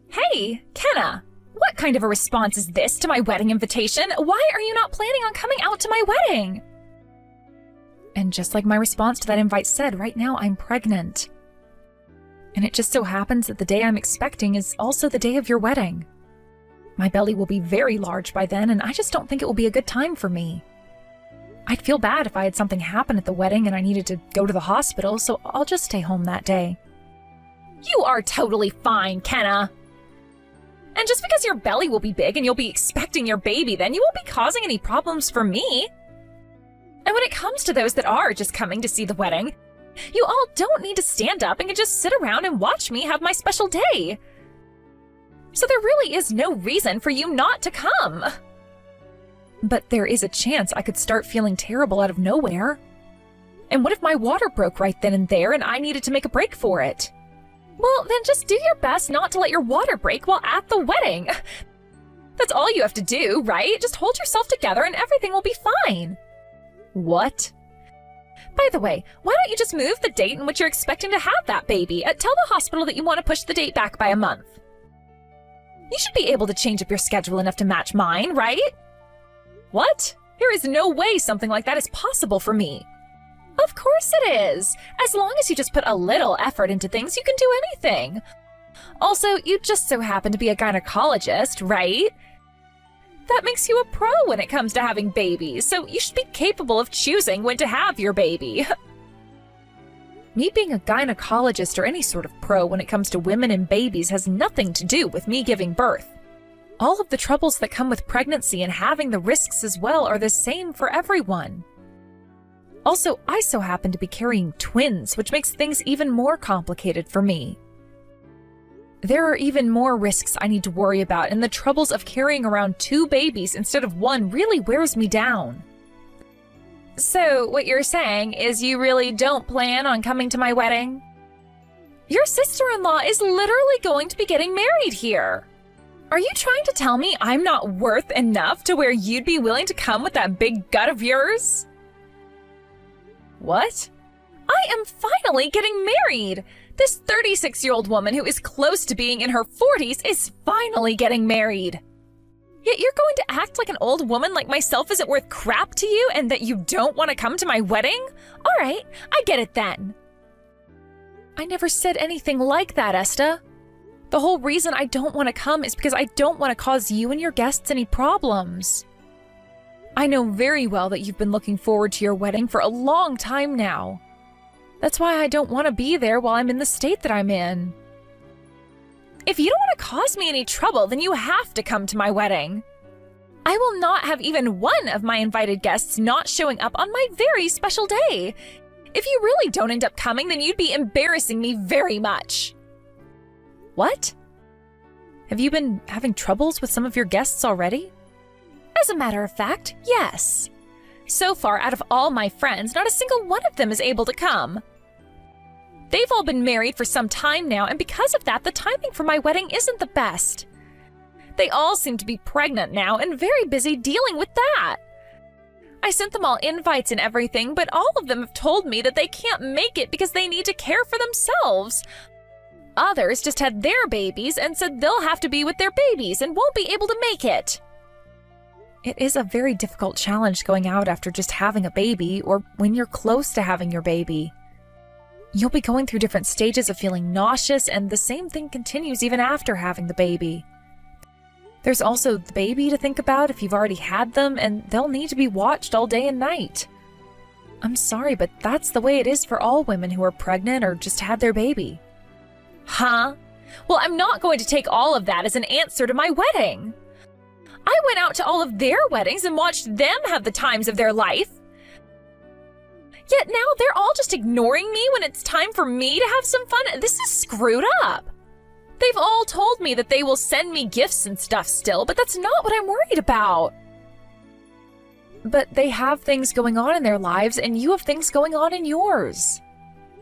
Hey, Kenna! What kind of a response is this to my wedding invitation? Why are you not planning on coming out to my wedding? And just like my response to that invite said, right now I'm pregnant. And it just so happens that the day I'm expecting is also the day of your wedding. My belly will be very large by then, and I just don't think it will be a good time for me. I'd feel bad if I had something happen at the wedding and I needed to go to the hospital, so I'll just stay home that day. You are totally fine, Kenna. And just because your belly will be big and you'll be expecting your baby, then you won't be causing any problems for me. And when it comes to those that are just coming to see the wedding, you all don't need to stand up and can just sit around and watch me have my special day. So there really is no reason for you not to come. But there is a chance I could start feeling terrible out of nowhere. And what if my water broke right then and there and I needed to make a break for it? Well, then just do your best not to let your water break while at the wedding. That's all you have to do, right? Just hold yourself together and everything will be fine. What? By the way, why don't you just move the date in which you're expecting to have that baby? Tell the hospital that you want to push the date back by a month. You should be able to change up your schedule enough to match mine, right? What? There is no way something like that is possible for me. Of course it is. As long as you just put a little effort into things, you can do anything. Also, you just so happen to be a gynecologist, right? That makes you a pro when it comes to having babies, so you should be capable of choosing when to have your baby. Me being a gynecologist or any sort of pro when it comes to women and babies has nothing to do with me giving birth. All of the troubles that come with pregnancy and having the risks as well are the same for everyone. Also, I so happen to be carrying twins, which makes things even more complicated for me. There are even more risks I need to worry about, and the troubles of carrying around 2 babies instead of 1 really wears me down. So, what you're saying is you really don't plan on coming to my wedding? Your sister-in-law is literally going to be getting married here. Are you trying to tell me I'm not worth enough to where you'd be willing to come with that big gut of yours? What? I am finally getting married! This 36-year-old woman who is close to being in her 40s is finally getting married. Yet you're going to act like an old woman like myself isn't worth crap to you and that you don't want to come to my wedding? All right, I get it then. I never said anything like that, Esta. The whole reason I don't want to come is because I don't want to cause you and your guests any problems. I know very well that you've been looking forward to your wedding for a long time now. That's why I don't want to be there while I'm in the state that I'm in. If you don't want to cause me any trouble, then you have to come to my wedding. I will not have even one of my invited guests not showing up on my very special day. If you really don't end up coming, then you'd be embarrassing me very much. What? Have you been having troubles with some of your guests already? As a matter of fact, yes. So far, out of all my friends, not a single one of them is able to come. They've all been married for some time now, and because of that, the timing for my wedding isn't the best. They all seem to be pregnant now and very busy dealing with that. I sent them all invites and everything, but all of them have told me that they can't make it because they need to care for themselves. Others just had their babies and said they'll have to be with their babies and won't be able to make it. It is a very difficult challenge going out after just having a baby or when you're close to having your baby. You'll be going through different stages of feeling nauseous, and the same thing continues even after having the baby. There's also the baby to think about if you've already had them, and they'll need to be watched all day and night. I'm sorry, but that's the way it is for all women who are pregnant or just had their baby. Huh? Well, I'm not going to take all of that as an answer to my wedding. I went out to all of their weddings and watched them have the times of their life. Yet now they're all just ignoring me when it's time for me to have some fun. This is screwed up. They've all told me that they will send me gifts and stuff still, but that's not what I'm worried about. But they have things going on in their lives, and you have things going on in yours.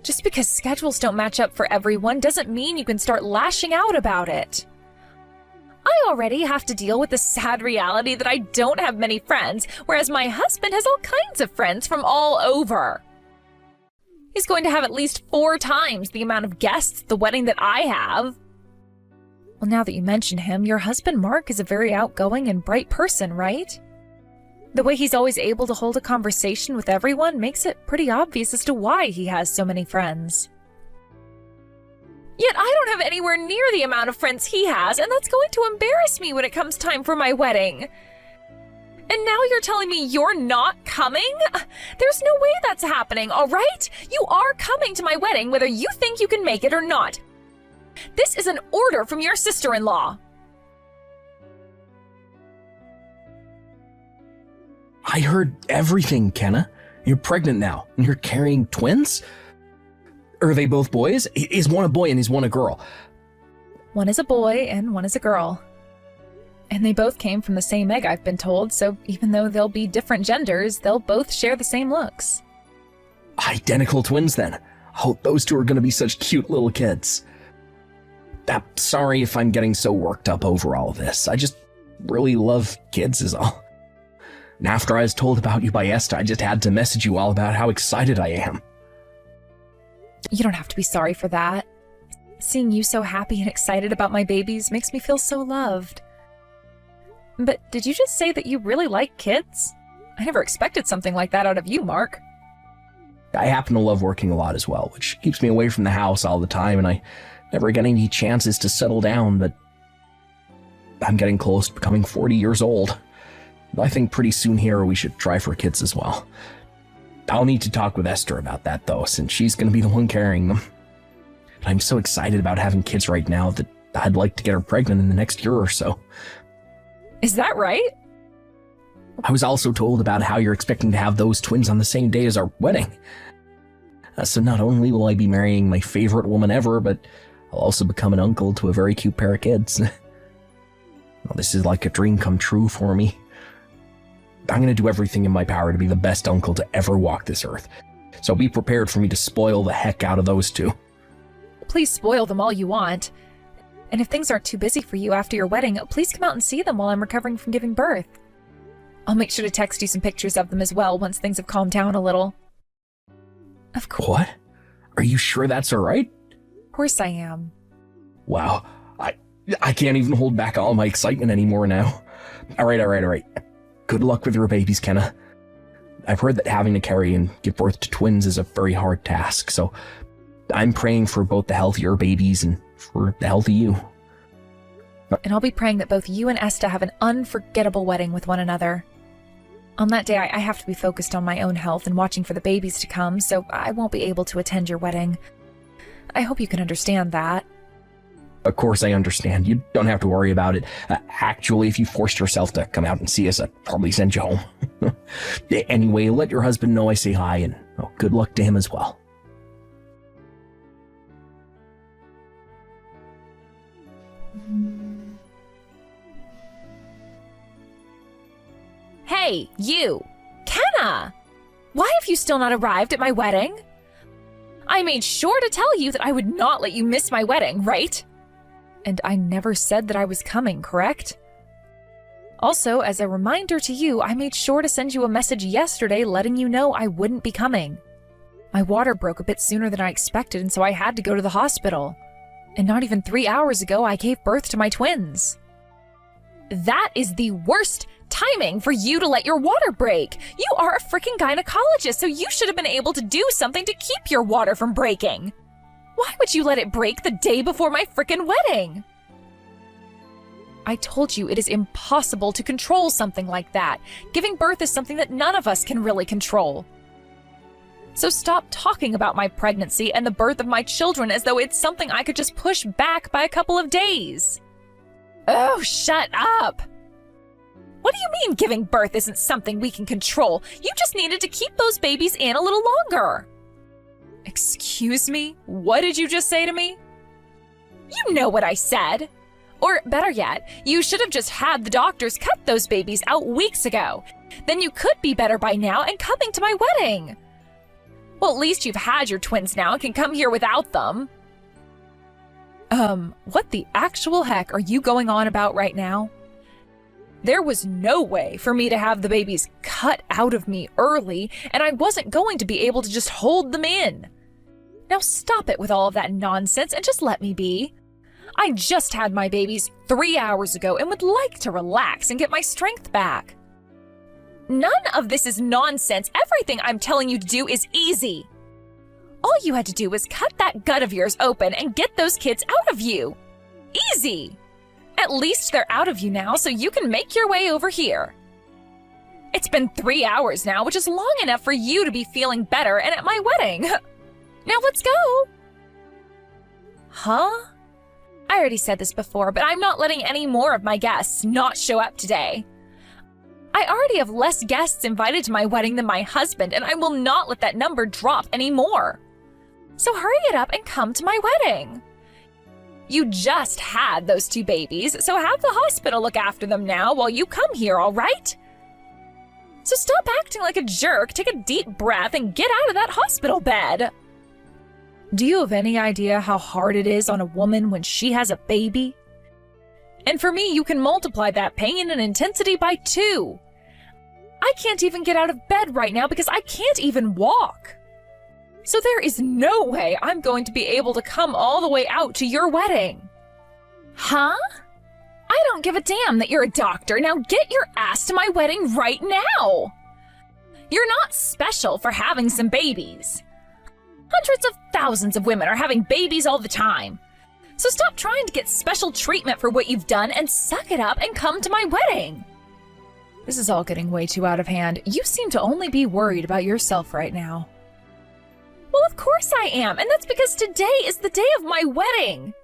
Just because schedules don't match up for everyone doesn't mean you can start lashing out about it. I already have to deal with the sad reality that I don't have many friends, whereas my husband has all kinds of friends from all over. He's going to have at least 4 times the amount of guests at the wedding that I have. Well, now that you mention him, your husband Mark is a very outgoing and bright person, right? The way he's always able to hold a conversation with everyone makes it pretty obvious as to why he has so many friends. Yet I don't have anywhere near the amount of friends he has, and that's going to embarrass me when it comes time for my wedding. And now you're telling me you're not coming? There's no way that's happening, all right? You are coming to my wedding whether you think you can make it or not. This is an order from your sister-in-law. I heard everything, Kenna. You're pregnant now, and you're carrying twins? Are they both boys? Is one a boy and is one a girl? One is a boy and one is a girl. And they both came from the same egg, I've been told, so even though they'll be different genders, they'll both share the same looks. Identical twins, then. Oh, those two are going to be such cute little kids. I'm sorry if I'm getting so worked up over all of this. I just really love kids is all. And after I was told about you by Esther, I just had to message you all about how excited I am. You don't have to be sorry for that. Seeing you so happy and excited about my babies makes me feel so loved. But did you just say that you really like kids? I never expected something like that out of you, Mark. I happen to love working a lot as well, which keeps me away from the house all the time, and I never get any chances to settle down, but I'm getting close to becoming 40 years old. I think pretty soon here we should try for kids as well. I'll need to talk with Esther about that, though, since she's going to be the one carrying them. But I'm so excited about having kids right now that I'd like to get her pregnant in the next year or so. Is that right? I was also told about how you're expecting to have those twins on the same day as our wedding. So not only will I be marrying my favorite woman ever, but I'll also become an uncle to a very cute pair of kids. Well, this is like a dream come true for me. I'm going to do everything in my power to be the best uncle to ever walk this earth. So be prepared for me to spoil the heck out of those two. Please spoil them all you want. And if things aren't too busy for you after your wedding, please come out and see them while I'm recovering from giving birth. I'll make sure to text you some pictures of them as well once things have calmed down a little. Of course. What? Are you sure that's all right? Of course I am. Wow. I can't even hold back all my excitement anymore now. All right. Good luck with your babies, Kenna. I've heard that having to carry and give birth to twins is a very hard task, so I'm praying for both the healthier babies and for the healthy you. And I'll be praying that both you and Esta have an unforgettable wedding with one another. On that day, I have to be focused on my own health and watching for the babies to come, so I won't be able to attend your wedding. I hope you can understand that. Of course I understand. You don't have to worry about it. Actually, if you forced yourself to come out and see us, I'd probably send you home. Anyway, let your husband know I say hi, and good luck to him as well. Hey, you! Kenna! Why have you still not arrived at my wedding? I made sure to tell you that I would not let you miss my wedding, right? And I never said that I was coming, correct? Also, as a reminder to you, I made sure to send you a message yesterday letting you know I wouldn't be coming. My water broke a bit sooner than I expected, and so I had to go to the hospital. And not even 3 hours ago, I gave birth to my twins. That is the worst timing for you to let your water break. You are a freaking gynecologist, so you should have been able to do something to keep your water from breaking. Why would you let it break the day before my frickin' wedding? I told you it is impossible to control something like that. Giving birth is something that none of us can really control. So stop talking about my pregnancy and the birth of my children as though it's something I could just push back by a couple of days. Oh, shut up! What do you mean giving birth isn't something we can control? You just needed to keep those babies in a little longer. Excuse me? What did you just say to me? You know what I said. Or better yet, you should have just had the doctors cut those babies out weeks ago. Then you could be better by now and coming to my wedding. Well, at least you've had your twins now and can come here without them. What the actual heck are you going on about right now? There was no way for me to have the babies cut out of me early, and I wasn't going to be able to just hold them in. Now stop it with all of that nonsense and just let me be. I just had my babies 3 hours ago and would like to relax and get my strength back. None of this is nonsense. Everything I'm telling you to do is easy. All you had to do was cut that gut of yours open and get those kids out of you. Easy. At least they're out of you now, so you can make your way over here. It's been 3 hours now, which is long enough for you to be feeling better and at my wedding. Now let's go. Huh? I already said this before, but I'm not letting any more of my guests not show up today. I already have less guests invited to my wedding than my husband, and I will not let that number drop anymore. So hurry it up and come to my wedding. You just had those 2 babies, so have the hospital look after them now while you come here, all right? So stop acting like a jerk, take a deep breath, and get out of that hospital bed. Do you have any idea how hard it is on a woman when she has a baby? And for me, you can multiply that pain and intensity by 2. I can't even get out of bed right now because I can't even walk. So there is no way I'm going to be able to come all the way out to your wedding. Huh? I don't give a damn that you're a doctor. Now get your ass to my wedding right now. You're not special for having some babies. Hundreds of thousands of women are having babies all the time. So stop trying to get special treatment for what you've done and suck it up and come to my wedding. This is all getting way too out of hand. You seem to only be worried about yourself right now. Well, of course I am, and that's because today is the day of my wedding.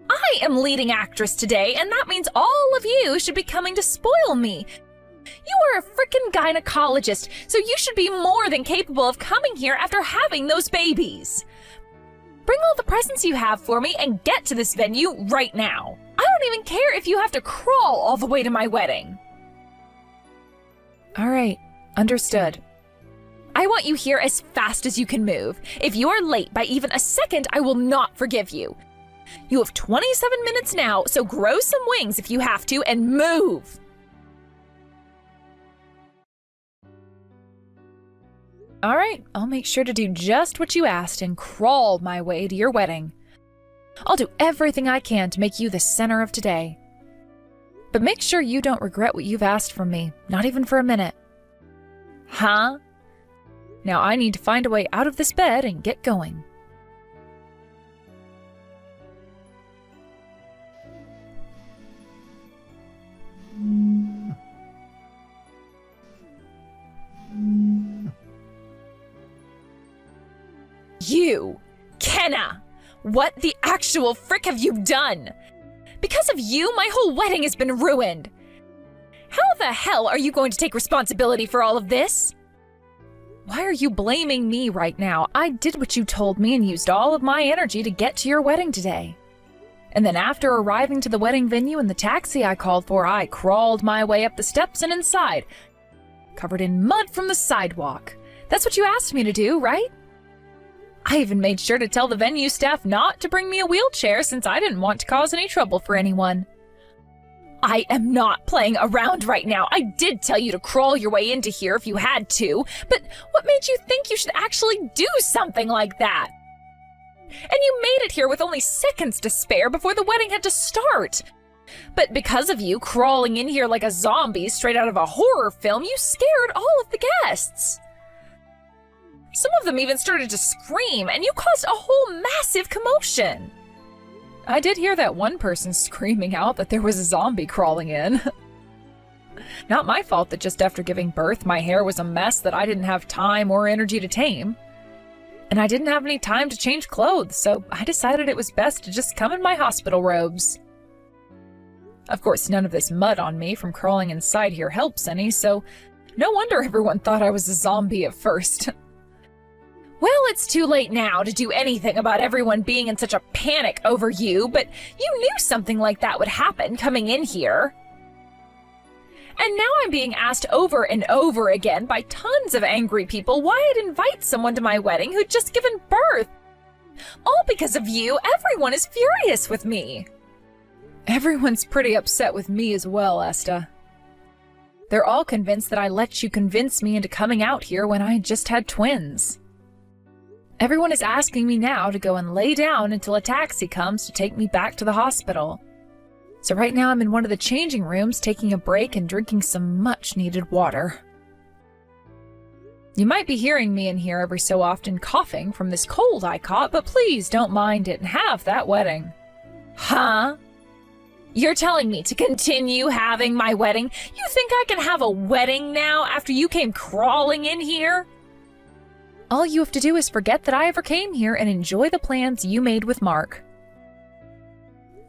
I am leading actress today, and that means all of you should be coming to spoil me. You are a frickin' gynecologist, so you should be more than capable of coming here after having those babies. Bring all the presents you have for me and get to this venue right now. I don't even care if you have to crawl all the way to my wedding. All right, understood. I want you here as fast as you can move. If you are late by even a second, I will not forgive you. You have 27 minutes now, so grow some wings if you have to and move. All right, I'll make sure to do just what you asked and crawl my way to your wedding. I'll do everything I can to make you the center of today. But make sure you don't regret what you've asked from me, not even for a minute. Huh? Now I need to find a way out of this bed and get going. You! Kenna! What the actual frick have you done? Because of you, my whole wedding has been ruined. How the hell are you going to take responsibility for all of this? Why are you blaming me right now? I did what you told me and used all of my energy to get to your wedding today. And then after arriving to the wedding venue in the taxi I called for, I crawled my way up the steps and inside, covered in mud from the sidewalk. That's what you asked me to do, right? I even made sure to tell the venue staff not to bring me a wheelchair since I didn't want to cause any trouble for anyone. I am not playing around right now. I did tell you to crawl your way into here if you had to, but what made you think you should actually do something like that? And you made it here with only seconds to spare before the wedding had to start. But because of you crawling in here like a zombie straight out of a horror film, you scared all of the guests. Some of them even started to scream, and you caused a whole massive commotion. I did hear that one person screaming out that there was a zombie crawling in. Not my fault that just after giving birth, my hair was a mess that I didn't have time or energy to tame. And I didn't have any time to change clothes, so I decided it was best to just come in my hospital robes. Of course, none of this mud on me from crawling inside here helps any, so no wonder everyone thought I was a zombie at first. Well, it's too late now to do anything about everyone being in such a panic over you, but you knew something like that would happen coming in here. And now I'm being asked over and over again by tons of angry people why I'd invite someone to my wedding who'd just given birth. All because of you, everyone is furious with me. Everyone's pretty upset with me as well, Esta. They're all convinced that I let you convince me into coming out here when I just had twins. Everyone is asking me now to go and lay down until a taxi comes to take me back to the hospital. So right now I'm in one of the changing rooms taking a break and drinking some much-needed water. You might be hearing me in here every so often coughing from this cold I caught, but please don't mind it and have that wedding. Huh? You're telling me to continue having my wedding? You think I can have a wedding now after you came crawling in here? All you have to do is forget that I ever came here and enjoy the plans you made with Mark.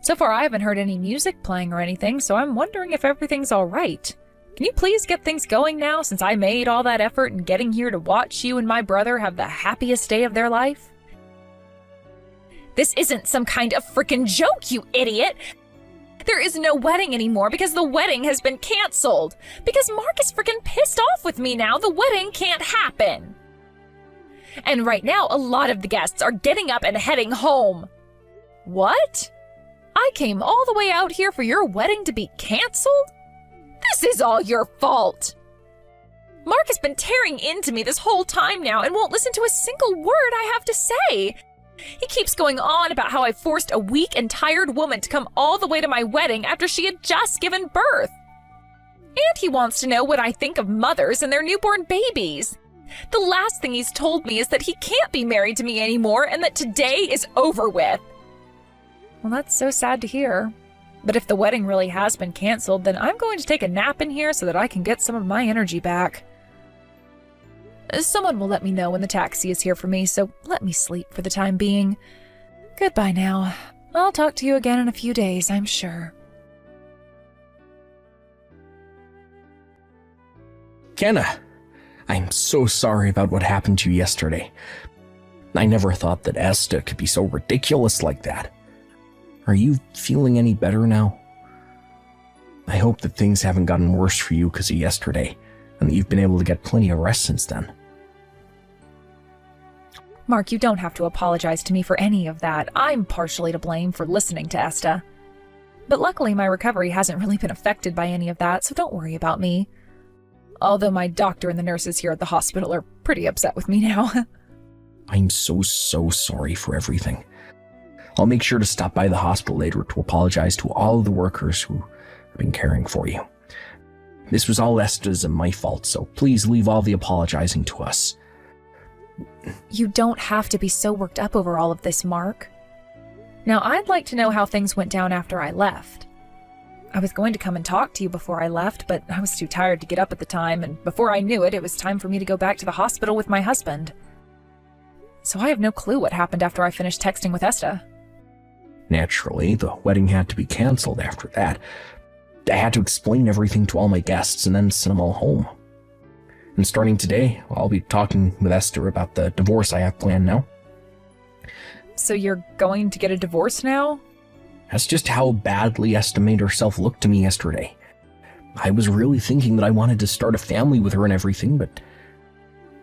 So far, I haven't heard any music playing or anything, so I'm wondering if everything's all right. Can you please get things going now, since I made all that effort in getting here to watch you and my brother have the happiest day of their life? This isn't some kind of frickin' joke, you idiot! There is no wedding anymore because the wedding has been canceled. Because Mark is frickin' pissed off with me now, the wedding can't happen. And right now, a lot of the guests are getting up and heading home. What? I came all the way out here for your wedding to be canceled? This is all your fault. Mark has been tearing into me this whole time now and won't listen to a single word I have to say. He keeps going on about how I forced a weak and tired woman to come all the way to my wedding after she had just given birth. And he wants to know what I think of mothers and their newborn babies. The last thing he's told me is that he can't be married to me anymore and that today is over with. Well, that's so sad to hear. But if the wedding really has been canceled, then I'm going to take a nap in here so that I can get some of my energy back. Someone will let me know when the taxi is here for me, so let me sleep for the time being. Goodbye now. I'll talk to you again in a few days, I'm sure. Kenna, I'm so sorry about what happened to you yesterday. I never thought that Esta could be so ridiculous like that. Are you feeling any better now? I hope that things haven't gotten worse for you because of yesterday, and that you've been able to get plenty of rest since then. Mark, you don't have to apologize to me for any of that. I'm partially to blame for listening to Esta. But luckily my recovery hasn't really been affected by any of that, so don't worry about me. Although my doctor and the nurses here at the hospital are pretty upset with me now. I'm so sorry for everything. I'll make sure to stop by the hospital later to apologize to all of the workers who have been caring for you. This was all Esta's and my fault, so please leave all the apologizing to us. You don't have to be so worked up over all of this, Mark. Now, I'd like to know how things went down after I left. I was going to come and talk to you before I left, but I was too tired to get up at the time, and before I knew it, it was time for me to go back to the hospital with my husband. So I have no clue what happened after I finished texting with Esta. Naturally, the wedding had to be canceled after that. I had to explain everything to all my guests and then send them all home. And starting today, I'll be talking with Esther about the divorce I have planned now. So you're going to get a divorce now? That's just how badly Esther made herself look to me yesterday. I was really thinking that I wanted to start a family with her and everything, but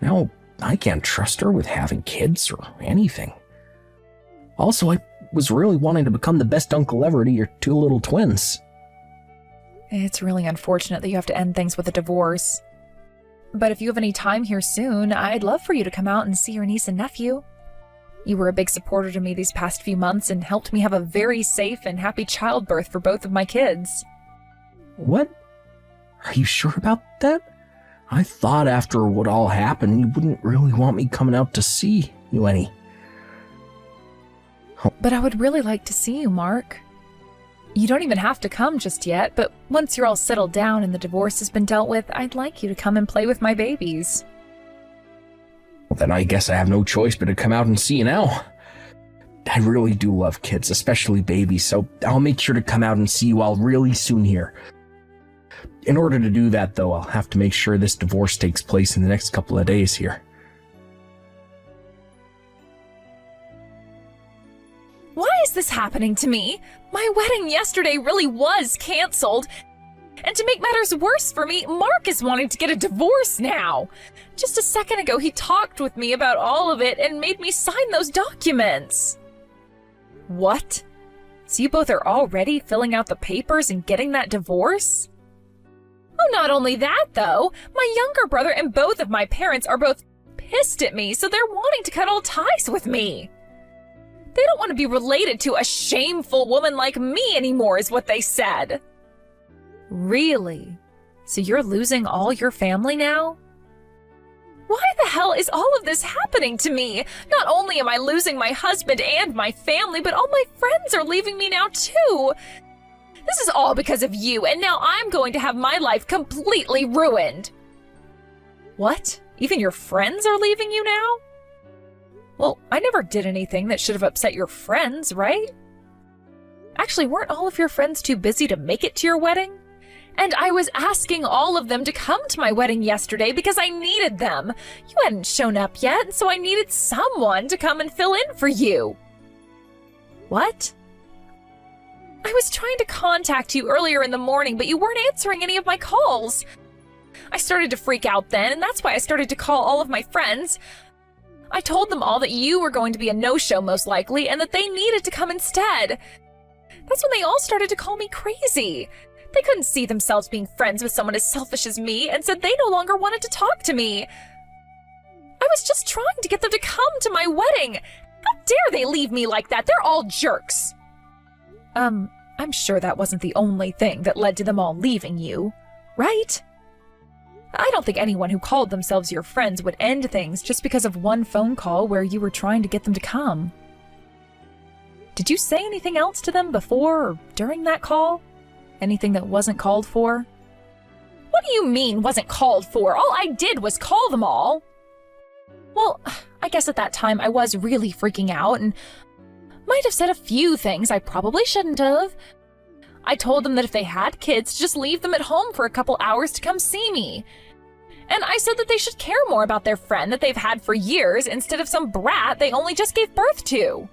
now I can't trust her with having kids or anything. Also, I was really wanting to become the best uncle ever to your two little twins. It's really unfortunate that you have to end things with a divorce. But if you have any time here soon, I'd love for you to come out and see your niece and nephew. You were a big supporter to me these past few months and helped me have a very safe and happy childbirth for both of my kids. What? Are you sure about that? I thought after what all happened, you wouldn't really want me coming out to see you any. But I would really like to see you, Mark. You don't even have to come just yet, but once you're all settled down and the divorce has been dealt with, I'd like you to come and play with my babies. Well, then I guess I have no choice but to come out and see you now. I really do love kids, especially babies, so I'll make sure to come out and see you all really soon here. In order to do that, though, I'll have to make sure this divorce takes place in the next couple of days here. Why is this happening to me? My wedding yesterday really was canceled. And to make matters worse for me, Mark is wanting to get a divorce now. Just a second ago, he talked with me about all of it and made me sign those documents. What? So you both are already filling out the papers and getting that divorce? Oh, not only that, though. My younger brother and both of my parents are both pissed at me, so they're wanting to cut all ties with me. They don't want to be related to a shameful woman like me anymore, is what they said. Really? So you're losing all your family now? Why the hell is all of this happening to me? Not only am I losing my husband and my family, but all my friends are leaving me now too. This is all because of you, and now I'm going to have my life completely ruined. What? Even your friends are leaving you now? Well, I never did anything that should have upset your friends, right? Actually, weren't all of your friends too busy to make it to your wedding? And I was asking all of them to come to my wedding yesterday because I needed them. You hadn't shown up yet, so I needed someone to come and fill in for you. What? I was trying to contact you earlier in the morning, but you weren't answering any of my calls. I started to freak out then, and that's why I started to call all of my friends. I told them all that you were going to be a no-show most likely, and that they needed to come instead. That's when they all started to call me crazy. They couldn't see themselves being friends with someone as selfish as me and said they no longer wanted to talk to me. I was just trying to get them to come to my wedding. How dare they leave me like that? They're all jerks. I'm sure that wasn't the only thing that led to them all leaving you, right? I don't think anyone who called themselves your friends would end things just because of one phone call where you were trying to get them to come. Did you say anything else to them before or during that call? Anything that wasn't called for? What do you mean wasn't called for? All I did was call them all. Well, I guess at that time I was really freaking out and might have said a few things I probably shouldn't have. I told them that if they had kids, just leave them at home for a couple hours to come see me. And I said that they should care more about their friend that they've had for years instead of some brat they only just gave birth to.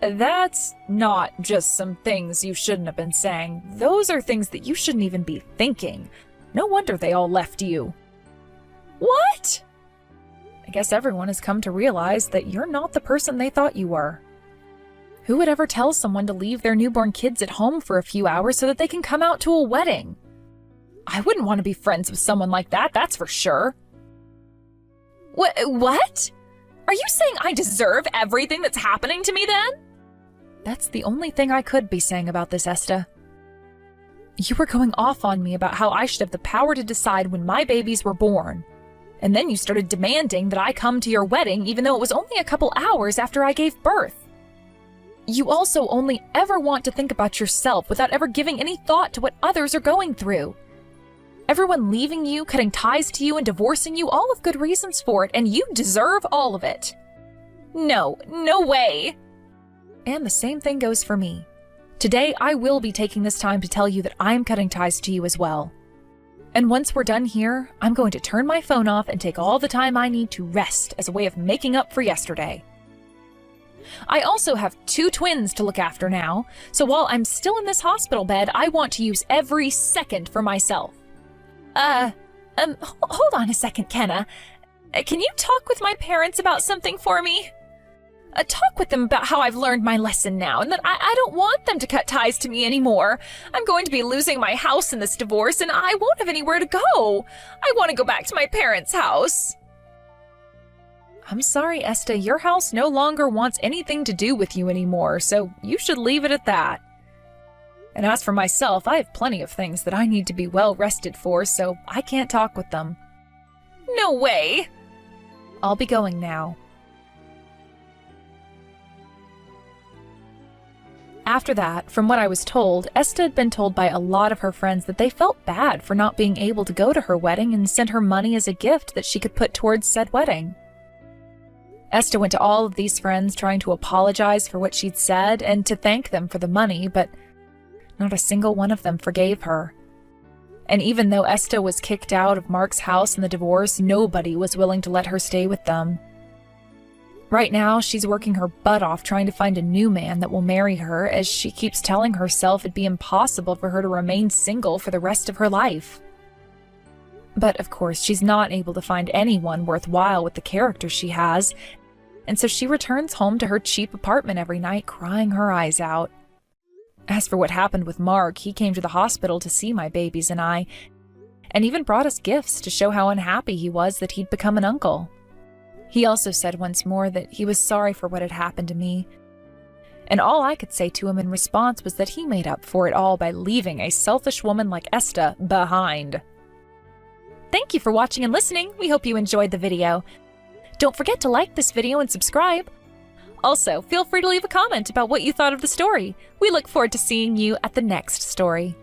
That's not just some things you shouldn't have been saying. Those are things that you shouldn't even be thinking. No wonder they all left you. What? I guess everyone has come to realize that you're not the person they thought you were. Who would ever tell someone to leave their newborn kids at home for a few hours so that they can come out to a wedding? I wouldn't want to be friends with someone like that, that's for sure. What? Are you saying I deserve everything that's happening to me then? That's the only thing I could be saying about this, Esta. You were going off on me about how I should have the power to decide when my babies were born. And then you started demanding that I come to your wedding even though it was only a couple hours after I gave birth. You also only ever want to think about yourself without ever giving any thought to what others are going through. Everyone leaving you, cutting ties to you, and divorcing you, all have good reasons for it, and you deserve all of it. No way. And the same thing goes for me. Today, I will be taking this time to tell you that I'm cutting ties to you as well. And once we're done here, I'm going to turn my phone off and take all the time I need to rest as a way of making up for yesterday. I also have 2 twins to look after now, so while I'm still in this hospital bed, I want to use every second for myself. Hold on a second, Kenna. Can you talk with my parents about something for me? Talk with them about how I've learned my lesson now, and that I don't want them to cut ties to me anymore. I'm going to be losing my house in this divorce, and I won't have anywhere to go. I want to go back to my parents' house. I'm sorry, Esta, your house no longer wants anything to do with you anymore, so you should leave it at that. And as for myself, I have plenty of things that I need to be well rested for, so I can't talk with them. No way! I'll be going now. After that, from what I was told, Esta had been told by a lot of her friends that they felt bad for not being able to go to her wedding and sent her money as a gift that she could put towards said wedding. Esta went to all of these friends trying to apologize for what she'd said and to thank them for the money, but not a single one of them forgave her. And even though Esta was kicked out of Mark's house in the divorce, nobody was willing to let her stay with them. Right now, she's working her butt off trying to find a new man that will marry her, as she keeps telling herself it'd be impossible for her to remain single for the rest of her life. But of course, she's not able to find anyone worthwhile with the character she has, and so she returns home to her cheap apartment every night crying her eyes out. As for what happened with Mark, he came to the hospital to see my babies and I, and even brought us gifts to show how unhappy he was that he'd become an uncle. He also said once more that he was sorry for what had happened to me. And all I could say to him in response was that he made up for it all by leaving a selfish woman like Esta behind. Thank you for watching and listening. We hope you enjoyed the video. Don't forget to like this video and subscribe. Also, feel free to leave a comment about what you thought of the story. We look forward to seeing you at the next story.